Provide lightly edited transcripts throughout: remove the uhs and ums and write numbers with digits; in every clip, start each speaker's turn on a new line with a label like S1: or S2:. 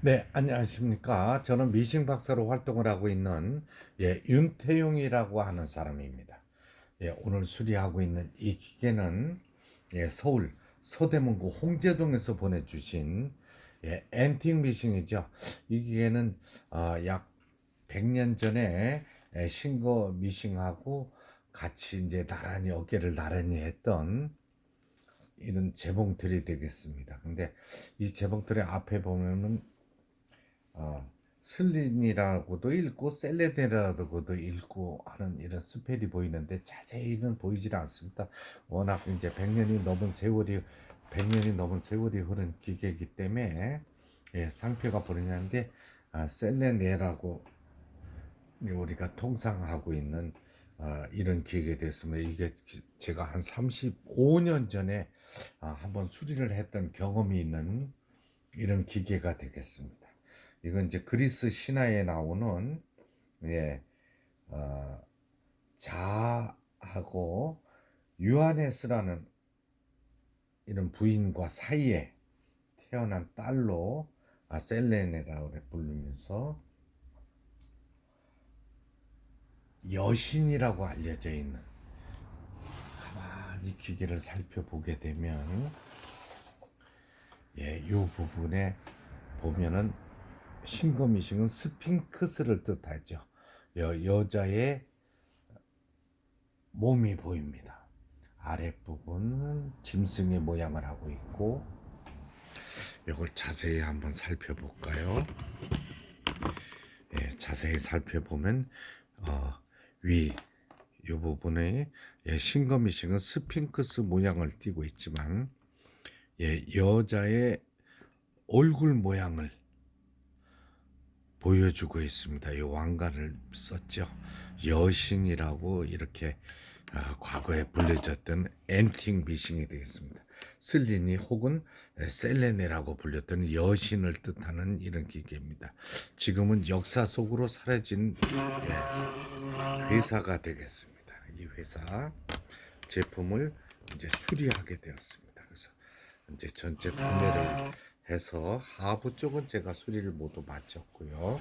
S1: 네, 안녕하십니까. 저는 미싱 박사로 활동을 하고 있는 윤태용이라고 하는 사람입니다. 오늘 수리하고 있는 이 기계는 서울 서대문구 홍제동에서 보내주신 앤틱 미싱이죠. 이 기계는 약 100년 전에 신거 미싱하고 같이 이제 나란히 어깨를 나란히 했던 이런 재봉틀이 되겠습니다. 근데 이 재봉틀의 앞에 보면은 슬린이라고도 읽고 셀레데라고도 읽고 하는 이런 스펠이 보이는데 자세히는 보이질 않습니다. 워낙 이제 100년이 넘은 세월이 흐른 기계이기 때문에 상표가 보이는데 셀레네라고 우리가 통상하고 있는 이런 기계가 됐습니다. 이게 제가 한 35년 전에 한번 수리를 했던 경험이 있는 이런 기계가 되겠습니다. 이건 이제 그리스 신화에 나오는 예, 어, 자하고 유아네스라는 이런 부인과 사이에 태어난 딸로 셀레네라고 부르면서 여신이라고 알려져 있는, 가만히 기계를 살펴보게 되면 이 부분에 보면은 싱거미싱은 스핑크스를 뜻하죠. 여자의 몸이 보입니다. 아랫부분은 짐승의 모양을 하고 있고, 이걸 자세히 한번 살펴볼까요? 자세히 살펴보면 위 이 부분에 싱거미싱은 스핑크스 모양을 띠고 있지만 여자의 얼굴 모양을 보여주고 있습니다. 이 왕관을 썼죠. 여신이라고 이렇게 과거에 불려졌던 앤틱 미싱이 되겠습니다. 슬리니 혹은 셀레네라고 불렸던 여신을 뜻하는 이런 기계입니다. 지금은 역사 속으로 사라진 회사가 되겠습니다. 이 회사 제품을 이제 수리하게 되었습니다. 그래서 이제 전체 구매를 해서 하부 쪽은 제가 수리를 모두 마쳤고요.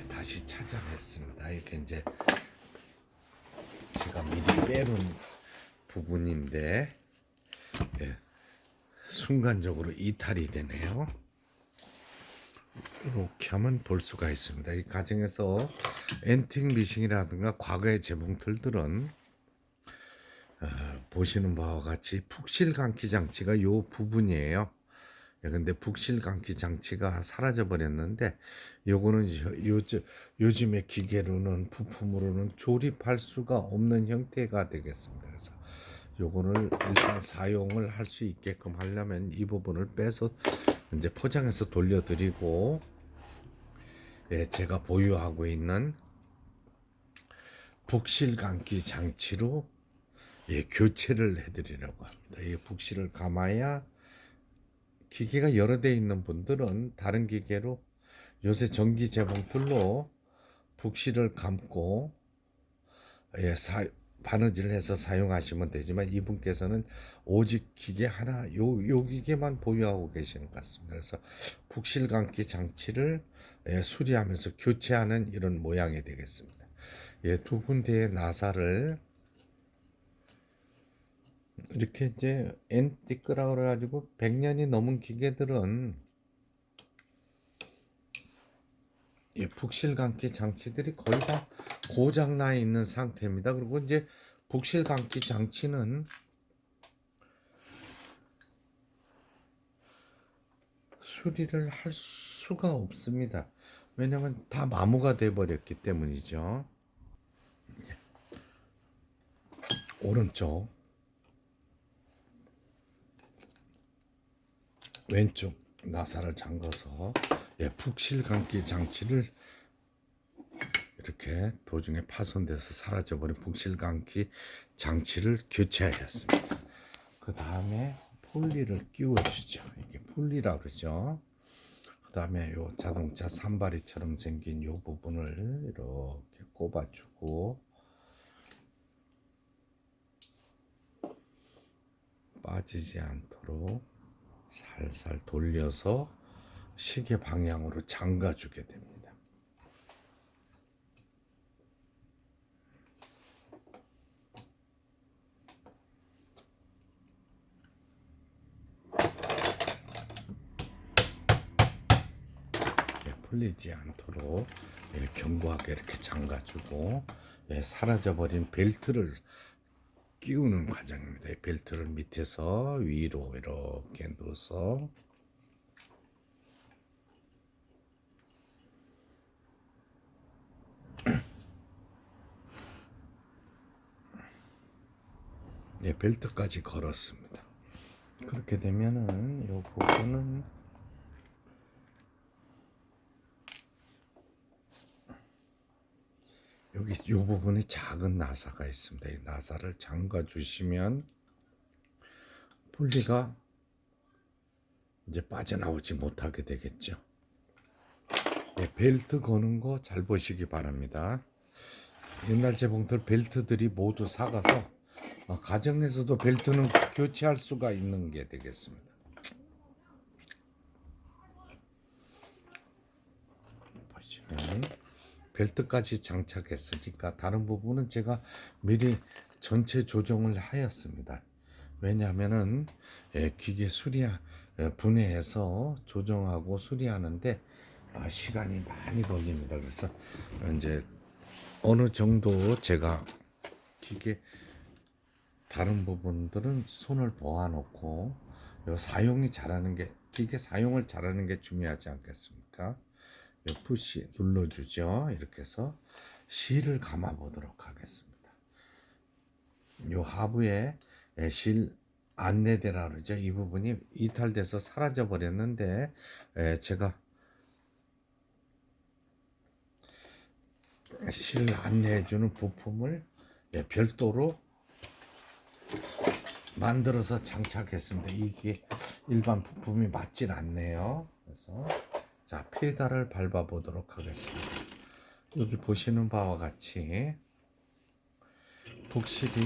S1: 다시 찾아냈습니다. 이게 이제 제가 미리 빼놓은 부분인데 순간적으로 이탈이 되네요. 이렇게 하면 볼 수가 있습니다. 이 과정에서 앤틱 미싱이라든가 과거의 재봉틀들은 보시는 바와 같이 북실 감기 장치가 이 부분이에요. 근데 북실 감기 장치가 사라져 버렸는데 요거는 요즘의 기계로는 부품으로는 조립할 수가 없는 형태가 되겠습니다. 그래서 요거를 일단 사용을 할 수 있게끔 하려면 이 부분을 빼서 이제 포장해서 돌려드리고 제가 보유하고 있는 북실 감기 장치로 교체를 해드리려고 합니다. 이 북실을 감아야 기계가 여러 대 있는 분들은 다른 기계로 요새 전기 재봉틀로 북실을 감고 바느질을 해서 사용하시면 되지만 이분께서는 오직 기계 하나 요 기계만 보유하고 계시는 것 같습니다. 그래서 북실 감기 장치를 수리하면서 교체하는 이런 모양이 되겠습니다. 두 군데의 나사를 이렇게 이제 앤티크라 그래가지고 100년이 넘은 기계들은 이 북실 감기 장치들이 거의 다 고장 나 있는 상태입니다. 그리고 이제 북실 감기 장치는 수리를 할 수가 없습니다. 왜냐면 다 마모가 돼 버렸기 때문이죠. 오른쪽, 왼쪽 나사를 잠궈서 북실 감기 장치를 이렇게 도중에 파손돼서 사라져버린 북실 감기 장치를 교체하였습니다. 그 다음에 폴리를 끼워주죠. 이게 풀리라 그러죠. 그 다음에 요 자동차 산발이처럼 생긴 요 부분을 이렇게 꼽아주고 빠지지 않도록 살살 돌려서 시계 방향으로 잠가주게 됩니다. 풀리지 않도록 견고하게 이렇게 잠가주고 사라져버린 벨트를 끼우는 과정입니다. 벨트를 밑에서 위로 이렇게 넣어서 벨트까지 걸었습니다. 그렇게 되면은 이 부분은 여기 이 부분에 작은 나사가 있습니다. 이 나사를 잠가 주시면 분리가 이제 빠져나오지 못하게 되겠죠. 벨트 거는 거 잘 보시기 바랍니다. 옛날 재봉틀 벨트들이 모두 삭아서 가정 내에서도 벨트는 교체할 수가 있는 게 되겠습니다. 보시면 벨트까지 장착했으니까 다른 부분은 제가 미리 전체 조정을 하였습니다. 왜냐하면은 기계 분해해서 조정하고 수리하는데 시간이 많이 걸립니다. 그래서 이제 어느 정도 제가 기계 다른 부분들은 손을 보아놓고 사용이 잘하는 게 기계 사용을 잘하는 게 중요하지 않겠습니까? 푸시 눌러주죠. 이렇게 해서 실을 감아 보도록 하겠습니다. 요 하부에 실 안내대라 그러죠. 이 부분이 이탈돼서 사라져 버렸는데 제가 실 안내해주는 부품을 별도로 만들어서 장착했습니다. 이게 일반 부품이 맞질 않네요. 그래서 자, 페달을 밟아 보도록 하겠습니다. 여기 보시는 바와 같이 북실이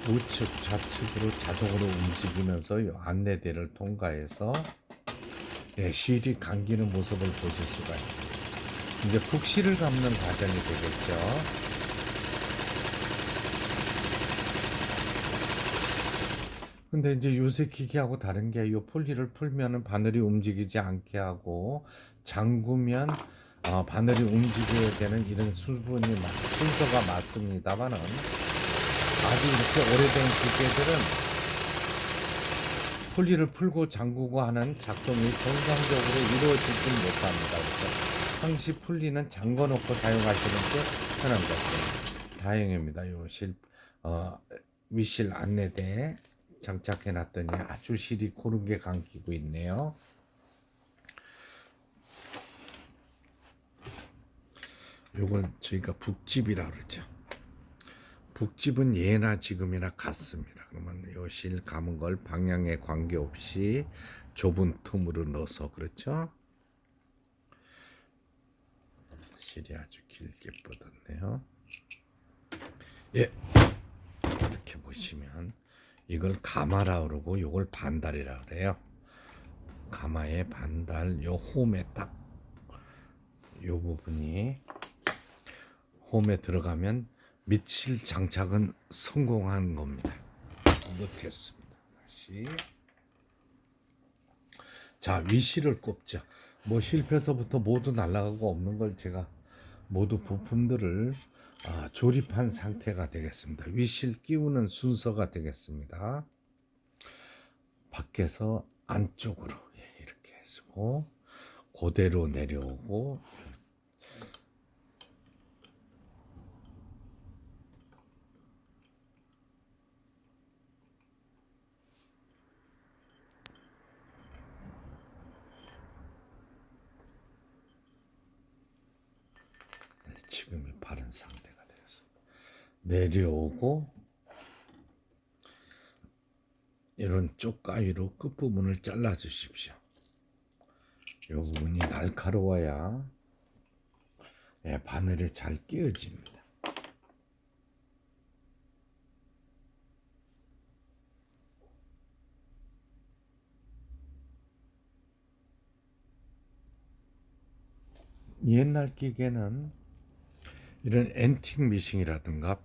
S1: 우측 좌측으로 자동으로 움직이면서 이 안내대를 통과해서 실이 감기는 모습을 보실 수가 있습니다. 이제 북실을 감는 과정이 되겠죠. 근데 이제 요새 기계하고 다른 게 요 폴리를 풀면은 바늘이 움직이지 않게 하고 잠그면 바늘이 움직여야 되는 이런 순서가 맞습니다만은 아주 이렇게 오래된 기계들은 폴리를 풀고 잠그고 하는 작동이 정상적으로 이루어지지 못합니다. 그래서 항시 폴리는 잠궈 놓고 사용하시는 게 편한 것 같습니다. 다행입니다. 요 위실 안내대 장착해 놨더니 아주 실이 고르게 감기고 있네요. 요건 저희가 북집이라 그러죠. 북집은 예나 지금이나 같습니다. 그러면 요 실 감은 걸 방향에 관계없이 좁은 틈으로 넣어서 그렇죠. 실이 아주 길게 뻗었네요. 예, 이렇게 보시면 이걸 가마라 그러고 요걸 반달이라 그래요. 가마의 반달 요 홈에 딱 요 부분이 홈에 들어가면 밑실 장착은 성공한 겁니다. 넣겠습니다. 다시 자, 위실을 꼽죠. 뭐 실패서부터 모두 날아가고 없는 걸 제가 모두 부품들을 조립한 상태가 되겠습니다. 위실 끼우는 순서가 되겠습니다. 밖에서 안쪽으로 이렇게 해주고 그대로 내려오고 지금이 바른 상태가 되었습니다. 내려오고 이런 쪽가위로 끝부분을 잘라 주십시오. 이 부분이 날카로워야 바늘에 잘 끼워집니다. 옛날 기계는 이런 앤틱 미싱이라든가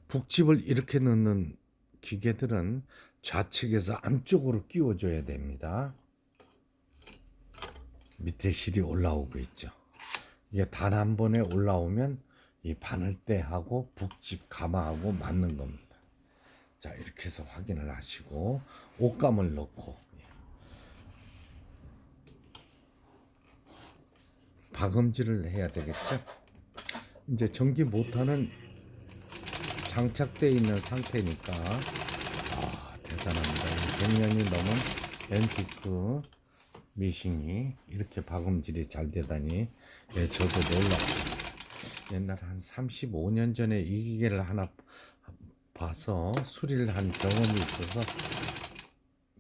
S1: 북집을 이렇게 넣는 기계들은 좌측에서 안쪽으로 끼워줘야 됩니다. 밑에 실이 올라오고 있죠. 이게 단 한 번에 올라오면 이 바늘대하고 북집 가마하고 맞는 겁니다. 자, 이렇게 해서 확인을 하시고 옷감을 넣고 박음질을 해야 되겠죠. 이제 전기 모터는 장착되어 있는 상태니까 대단합니다. 100년이 넘은 앤티크 미싱이 이렇게 박음질이 잘 되다니 저도 놀랐습니다. 옛날 한 35년 전에 이 기계를 하나 봐서 수리를 한 경험이 있어서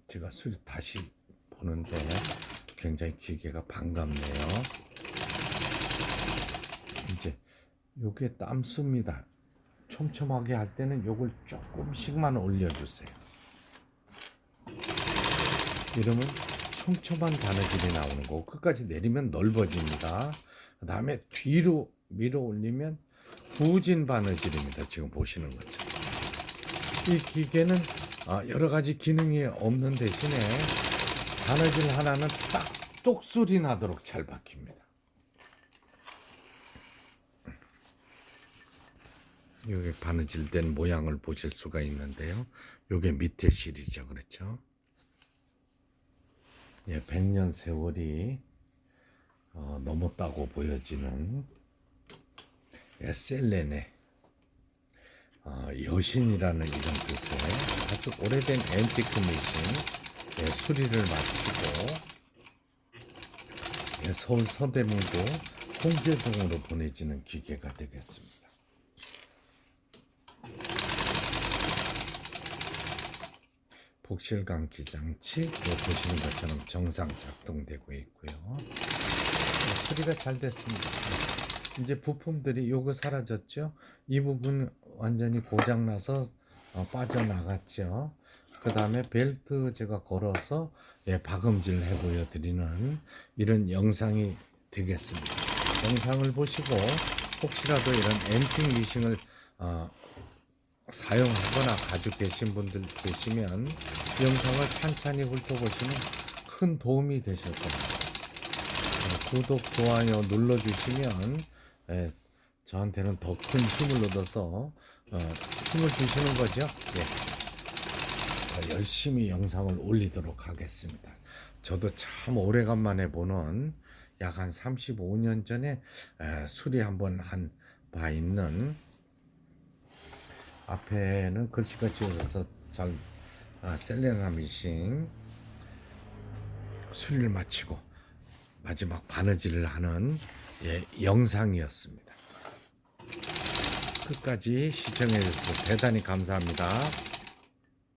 S1: 제가 수리 다시 보는데 굉장히 기계가 반갑네요. 이제 요게 땀습니다. 촘촘하게 할 때는 요걸 조금씩만 올려주세요. 이러면 촘촘한 바느질이 나오는 거고 끝까지 내리면 넓어집니다. 그 다음에 뒤로 밀어 올리면 후진 바느질입니다. 지금 보시는 것처럼. 이 기계는 여러 가지 기능이 없는 대신에 바느질 하나는 딱 똑소리 나도록 잘 박힙니다. 여기 바느질된 모양을 보실 수가 있는데요. 요게 밑에 실이죠. 그렇죠? 100년 세월이 넘었다고 보여지는 셀렌의 여신이라는 이런 뜻의 아주 오래된 앤티크 미싱 수리를 마치고 서울 서대문구 홍제동으로 보내지는 기계가 되겠습니다. 복실감기 장치 보시는 것처럼 정상 작동되고 있고요. 수리가 잘 됐습니다. 이제 부품들이 요거 사라졌죠. 이 부분 완전히 고장나서 빠져나갔죠. 그 다음에 벨트 제가 걸어서 박음질 해 보여드리는 이런 영상이 되겠습니다. 영상을 보시고 혹시라도 이런 앤틱 미싱을 사용하거나 가지고 계신 분들 계시면 영상을 찬찬히 훑어보시면 큰 도움이 되실 겁니다. 구독, 좋아요 눌러주시면 저한테는 더 큰 힘을 얻어서 힘을 주시는 거죠. 열심히 영상을 올리도록 하겠습니다. 저도 참 오래간만에 보는 약 한 35년 전에 수리 한번 한 바 있는 앞에는 글씨가 지어져서 잘 셀레나 미싱 수리를 마치고 마지막 바느질을 하는 영상이었습니다. 끝까지 시청해 주셔서 대단히 감사합니다.